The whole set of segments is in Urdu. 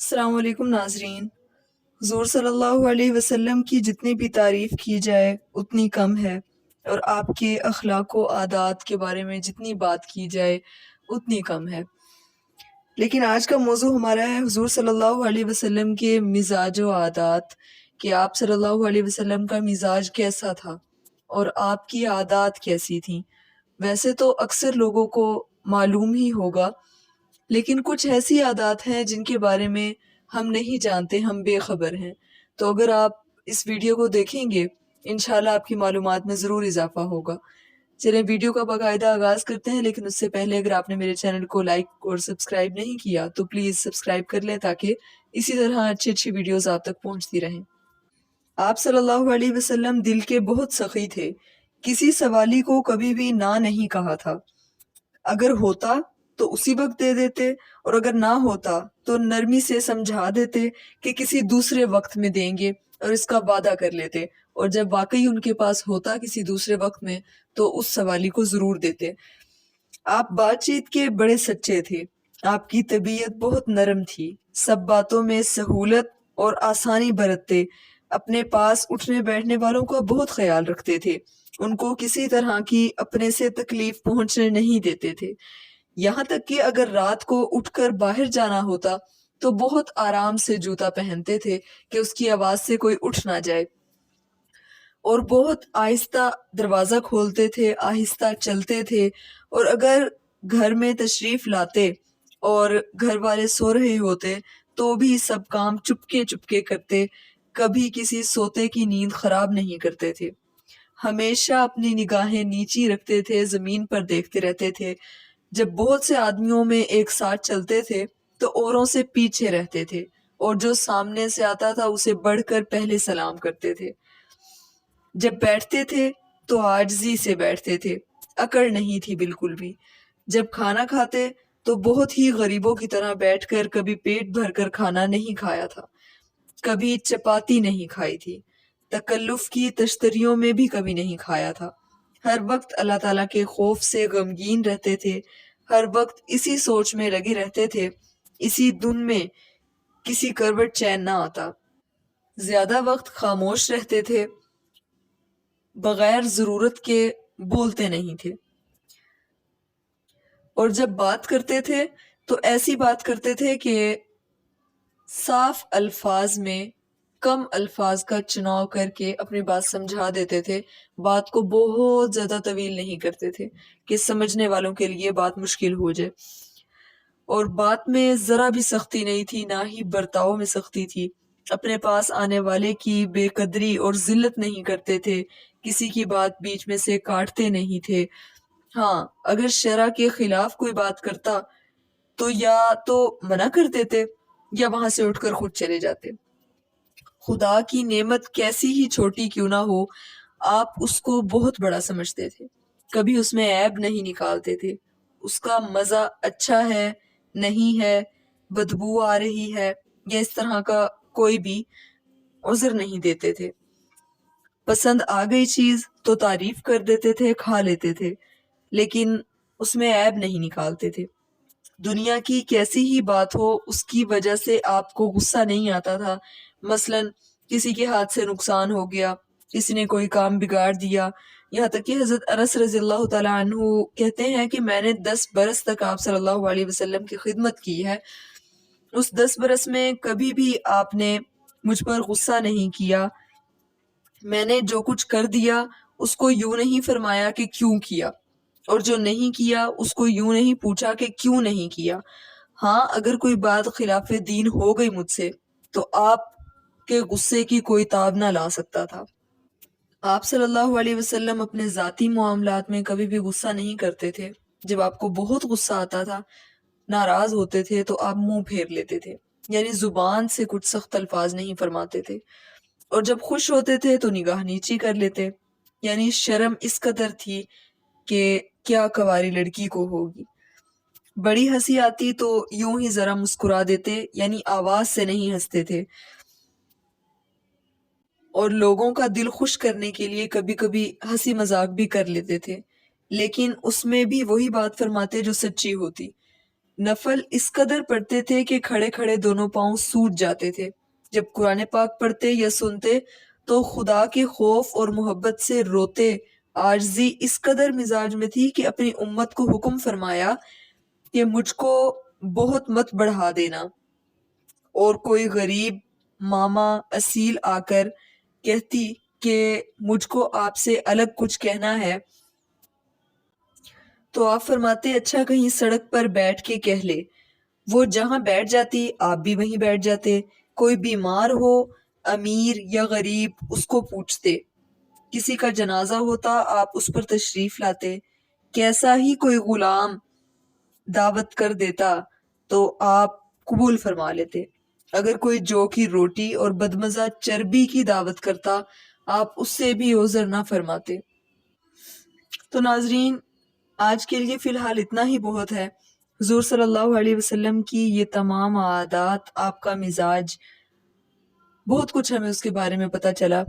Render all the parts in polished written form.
السلام علیکم ناظرین۔ حضور صلی اللہ علیہ وسلم کی جتنی بھی تعریف کی جائے اتنی کم ہے، اور آپ کے اخلاق و عادات کے بارے میں جتنی بات کی جائے اتنی کم ہے۔ لیکن آج کا موضوع ہمارا ہے حضور صلی اللہ علیہ وسلم کے مزاج و عادات، کہ آپ صلی اللہ علیہ وسلم کا مزاج کیسا تھا اور آپ کی عادات کیسی تھیں۔ ویسے تو اکثر لوگوں کو معلوم ہی ہوگا، لیکن کچھ ایسی عادات ہیں جن کے بارے میں ہم نہیں جانتے، ہم بے خبر ہیں۔ تو اگر آپ اس ویڈیو کو دیکھیں گے انشاءاللہ آپ کی معلومات میں ضرور اضافہ ہوگا۔ چلیں ویڈیو کا باقاعدہ آغاز کرتے ہیں، لیکن اس سے پہلے اگر آپ نے میرے چینل کو لائک اور سبسکرائب نہیں کیا تو پلیز سبسکرائب کر لیں تاکہ اسی طرح اچھی ویڈیوز آپ تک پہنچتی رہیں۔ آپ صلی اللہ علیہ وسلم دل کے بہت سخی تھے، کسی سوالی کو کبھی بھی نہ نہیں کہا تھا۔ اگر ہوتا تو اسی وقت دے دیتے، اور اگر نہ ہوتا تو نرمی سے سمجھا دیتے کہ کسی دوسرے وقت میں دیں گے اور اس کا وعدہ کر لیتے، اور جب واقعی ان کے پاس ہوتا کسی دوسرے وقت میں تو اس سوالی کو ضرور دیتے۔ آپ بات چیت کے بڑے سچے تھے، آپ کی طبیعت بہت نرم تھی، سب باتوں میں سہولت اور آسانی برتتے، اپنے پاس اٹھنے بیٹھنے والوں کا بہت خیال رکھتے تھے، ان کو کسی طرح کی اپنے سے تکلیف پہنچنے نہیں دیتے تھے۔ یہاں تک کہ اگر رات کو اٹھ کر باہر جانا ہوتا تو بہت آرام سے جوتا پہنتے تھے کہ اس کی آواز سے کوئی اٹھ نہ جائے، اور بہت آہستہ دروازہ کھولتے تھے، آہستہ چلتے تھے، اور اگر گھر میں تشریف لاتے اور گھر والے سو رہے ہوتے تو بھی سب کام چپکے چپکے کرتے، کبھی کسی سوتے کی نیند خراب نہیں کرتے تھے۔ ہمیشہ اپنی نگاہیں نیچی رکھتے تھے، زمین پر دیکھتے رہتے تھے۔ جب بہت سے آدمیوں میں ایک ساتھ چلتے تھے تو اوروں سے پیچھے رہتے تھے، اور جو سامنے سے آتا تھا اسے بڑھ کر پہلے سلام کرتے تھے۔ جب بیٹھتے تھے تو عاجزی سے بیٹھتے تھے، اکڑ نہیں تھی بالکل بھی۔ جب کھانا کھاتے تو بہت ہی غریبوں کی طرح بیٹھ کر، کبھی پیٹ بھر کر کھانا نہیں کھایا تھا، کبھی چپاتی نہیں کھائی تھی، تکلف کی تشتریوں میں بھی کبھی نہیں کھایا تھا۔ ہر وقت اللہ تعالیٰ کے خوف سے غمگین رہتے تھے، ہر وقت اسی سوچ میں لگے رہتے تھے، اسی دن میں کسی کروٹ چین نہ آتا۔ زیادہ وقت خاموش رہتے تھے، بغیر ضرورت کے بولتے نہیں تھے، اور جب بات کرتے تھے تو ایسی بات کرتے تھے کہ صاف الفاظ میں کم الفاظ کا چناؤ کر کے اپنی بات سمجھا دیتے تھے، بات کو بہت زیادہ طویل نہیں کرتے تھے کہ سمجھنے والوں کے لیے بات مشکل ہو جائے، اور بات میں ذرا بھی سختی نہیں تھی، نہ ہی برتاؤ میں سختی تھی۔ اپنے پاس آنے والے کی بے قدری اور ذلت نہیں کرتے تھے، کسی کی بات بیچ میں سے کاٹتے نہیں تھے۔ ہاں، اگر شرع کے خلاف کوئی بات کرتا تو یا تو منع کر دیتے یا وہاں سے اٹھ کر خود چلے جاتے۔ خدا کی نعمت کیسی ہی چھوٹی کیوں نہ ہو، آپ اس کو بہت بڑا سمجھتے تھے، کبھی اس میں عیب نہیں نکالتے تھے۔ اس کا مزہ اچھا ہے، نہیں ہے، بدبو آ رہی ہے، یا اس طرح کا کوئی بھی عذر نہیں دیتے تھے۔ پسند آ گئی چیز تو تعریف کر دیتے تھے، کھا لیتے تھے، لیکن اس میں عیب نہیں نکالتے تھے۔ دنیا کی کیسی ہی بات ہو، اس کی وجہ سے آپ کو غصہ نہیں آتا تھا۔ مثلا کسی کے ہاتھ سے نقصان ہو گیا، کسی نے کوئی کام بگاڑ دیا، یہاں تک کہ حضرت انس رضی اللہ تعالیٰ عنہ کہتے ہیں کہ میں نے 10 برس تک آپ صلی اللہ علیہ وسلم کی خدمت کی ہے، اس 10 برس میں کبھی بھی آپ نے مجھ پر غصہ نہیں کیا، میں نے جو کچھ کر دیا اس کو یوں نہیں فرمایا کہ کیوں کیا، اور جو نہیں کیا اس کو یوں نہیں پوچھا کہ کیوں نہیں کیا۔ ہاں، اگر کوئی بات خلاف دین ہو گئی مجھ سے تو آپ کے غصے کی کوئی تاب نہ لا سکتا تھا۔ آپ صلی اللہ علیہ وسلم اپنے ذاتی معاملات میں کبھی بھی غصہ نہیں کرتے تھے۔ جب آپ کو بہت غصہ آتا تھا، ناراض ہوتے تھے تو آپ منہ پھیر لیتے تھے، یعنی زبان سے کچھ سخت الفاظ نہیں فرماتے تھے، اور جب خوش ہوتے تھے تو نگاہ نیچی کر لیتے، یعنی شرم اس قدر تھی کہ کیا کنواری لڑکی کو ہوگی۔ بڑی ہنسی آتی تو یوں ہی ذرا مسکرا دیتے، یعنی آواز سے نہیں ہنستے تھے، اور لوگوں کا دل خوش کرنے کے لیے کبھی کبھی ہنسی مذاق بھی کر لیتے تھے، لیکن اس میں بھی وہی بات فرماتے جو سچی ہوتی۔ نفل اس قدر پڑھتے تھے کہ کھڑے کھڑے دونوں پاؤں سوج جاتے تھے۔ جب قرآن پاک پڑھتے یا سنتے تو خدا کے خوف اور محبت سے روتے۔ عاجزی اس قدر مزاج میں تھی کہ اپنی امت کو حکم فرمایا کہ مجھ کو بہت مت بڑھا دینا، اور کوئی غریب ماما اصیل آ کر کہتی کہ مجھ کو آپ سے الگ کچھ کہنا ہے تو آپ فرماتے اچھا کہیں سڑک پر بیٹھ کے کہہ لے۔ وہ جہاں بیٹھ جاتی آپ بھی وہیں بیٹھ جاتے۔ کوئی بیمار ہو، امیر یا غریب، اس کو پوچھتے۔ کسی کا جنازہ ہوتا آپ اس پر تشریف لاتے۔ کیسا ہی کوئی غلام دعوت کر دیتا تو آپ قبول فرما لیتے۔ اگر کوئی جو کی روٹی اور بدمزہ چربی کی دعوت کرتا آپ اس سے بھی عذر نہ فرماتے۔ تو ناظرین، آج کے لیے فی الحال اتنا ہی بہت ہے۔ حضور صلی اللہ علیہ وسلم کی یہ تمام عادات، آپ کا مزاج، بہت کچھ ہمیں اس کے بارے میں پتہ چلا،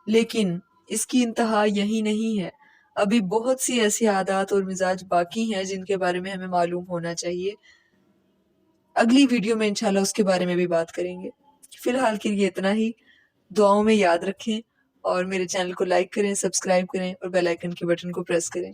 لیکن اس کی انتہا یہی نہیں ہے۔ ابھی بہت سی ایسی عادات اور مزاج باقی ہیں جن کے بارے میں ہمیں معلوم ہونا چاہیے۔ اگلی ویڈیو میں انشاءاللہ اس کے بارے میں بھی بات کریں گے۔ فی الحال کے لیے اتنا ہی۔ دعاؤں میں یاد رکھیں اور میرے چینل کو لائک کریں، سبسکرائب کریں اور بیل آئیکن کے بٹن کو پریس کریں۔